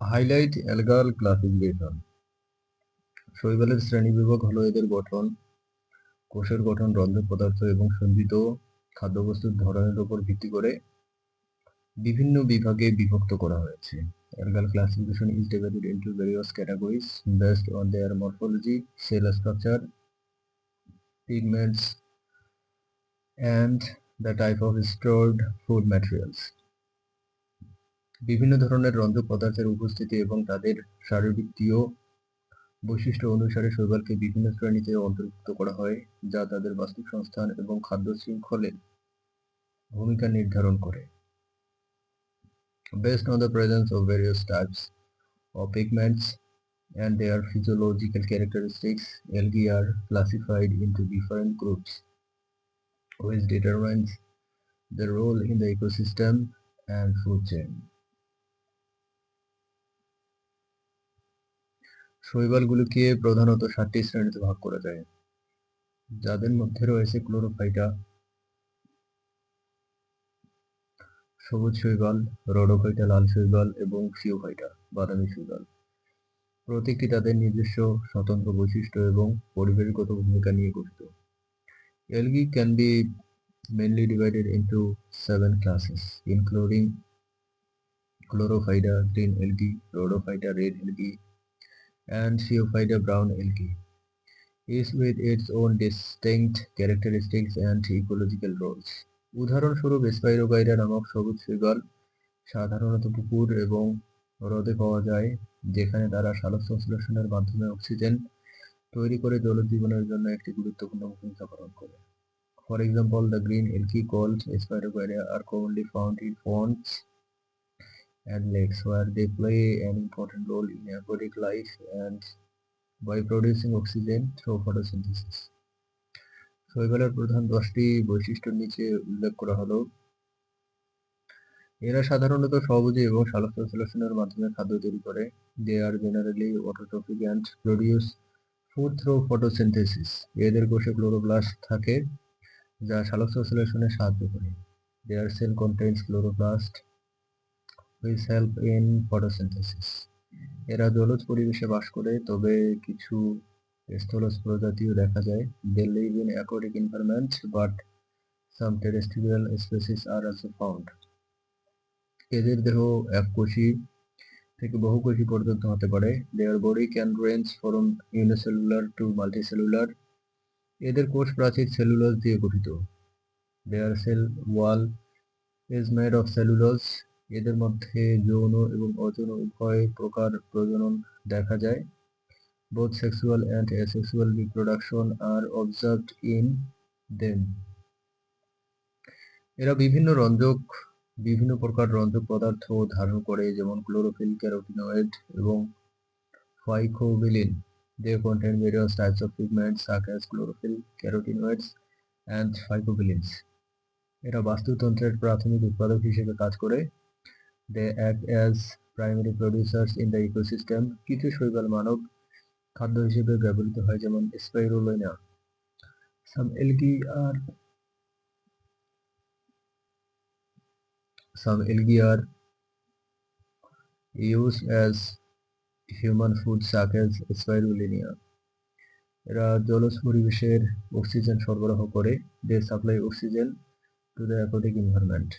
Highlight algal classification. শৈবালের শ্রেণীবিভাগ হলো এদের গঠন, কোষের গঠন, রন্ধ্র পদার্থ এবং সঞ্চিত খাদ্যবস্তুর ধরনের উপর ভিত্তি করে বিভিন্ন বিভাগে বিভক্ত করা হয়েছে। Algal classification is divided into various categories based on their morphology, cell structure, pigments, and the type of stored food materials. বিভিন্ন ধরনের রঞ্জক পদার্থের উপস্থিতি এবং তাদের শারীরবৃত্তীয় বৈশিষ্ট্য অনুসারে শৈবালকে বিভিন্ন শ্রেণীতে অন্তর্ভুক্ত করা হয়, যা তাদের বাস্তুসংস্থান এবং খাদ্য শৃঙ্খলে ভূমিকা নির্ধারণ করে। Based on the presence of various types of pigments and their physiological characteristics, algae are classified into different groups, which determines their role in the ecosystem and food chain. শৈবালগুলিকে প্রধানত 7টি শ্রেণীতে ভাগ করা যায়, যাদের মধ্যে রয়েছে ক্লোরোফাইটা, সবুজ শৈবাল, রোডোফাইটা লাল শৈবাল এবং ফিওফাইটা বাদামি শৈবাল। প্রত্যেকটি তাদের নিজস্ব স্বতন্ত্র বৈশিষ্ট্য এবং পরিবেশগত ভূমিকা নিয়ে গঠিত। Algae can be mainly divided into 7 classes, including Chlorophyta green algae, Rhodophyta red algae, and Phaeophyta brown algae, each with its own distinct characteristics and ecological roles. উদাহরণস্বরূপ স্পাইরোগাইরা নামক সবুজ শৈবাল সাধারণত পুকুর এবং হ্রদে পাওয়া যায়, যেখানে তারা সালোক সংশ্লেষণের মাধ্যমে অক্সিজেন তৈরি করে জলজ জীবনের জন্য একটি গুরুত্বপূর্ণ ভূমিকা পালন করে। For example, the green algae called Spirogyra are commonly found in ponds and lakes, where they play an important role in aquatic life and by producing oxygen through photosynthesis. শৈবালের প্রধান 10টি বৈশিষ্ট্য নিচে উল্লেখ করা হলো। এরা সাধারণত স্বভোজী এবং সালোক সংশ্লেষণের মাধ্যমে খাদ্য তৈরি করে। They are generally autotrophic and produce food through photosynthesis. এদের কোষে ক্লোরোপ্লাস্ট থাকে, যা সালোক সংশ্লেষণে সাহায্য করে। Their cell contains chloroplast, which help in photosynthesis. এরা জলজ পরিবেশে বাস করে, তবে কিছু স্থলজ প্রজাতিও দেখা যায়। They live in aquatic environment, but some terrestrial species are also found. এদের দেহ এককোষী থেকে বহুকোষী পর্যন্ত হতে পারে। Their body can range from unicellular to multicellular. এদের কোষ প্রাচীর সেলুলোজ দিয়ে গঠিত। Their cell wall is made of cellulose. এদের মধ্যে যৌন এবং অযৌন উভয় প্রকার প্রজনন দেখা যায়। Both sexual and asexual reproduction are observed in them. এরা বিভিন্ন প্রকার রঞ্জক পদার্থ ধারণ করে, যেমন ক্লোরোফিল, ক্যারোটিনয়েড এবং ফাইকোবিলিন। They contain various types of pigments such as chlorophyll, carotenoids, and phycobilins. এরা বাস্তুতন্ত্রের প্রাথমিক উৎপাদক হিসেবে কাজ করে। They act as primary producers in the ecosystem. কিছু শৈবাল মানব খাদ্য হিসেবে ব্যবহৃত হয়, যেমন spirulina. Some algae are used as human food such as spirulina. এরা জলজ পরিবেশের অক্সিজেন সরবরাহ করে। They supply oxygen to the aquatic environment.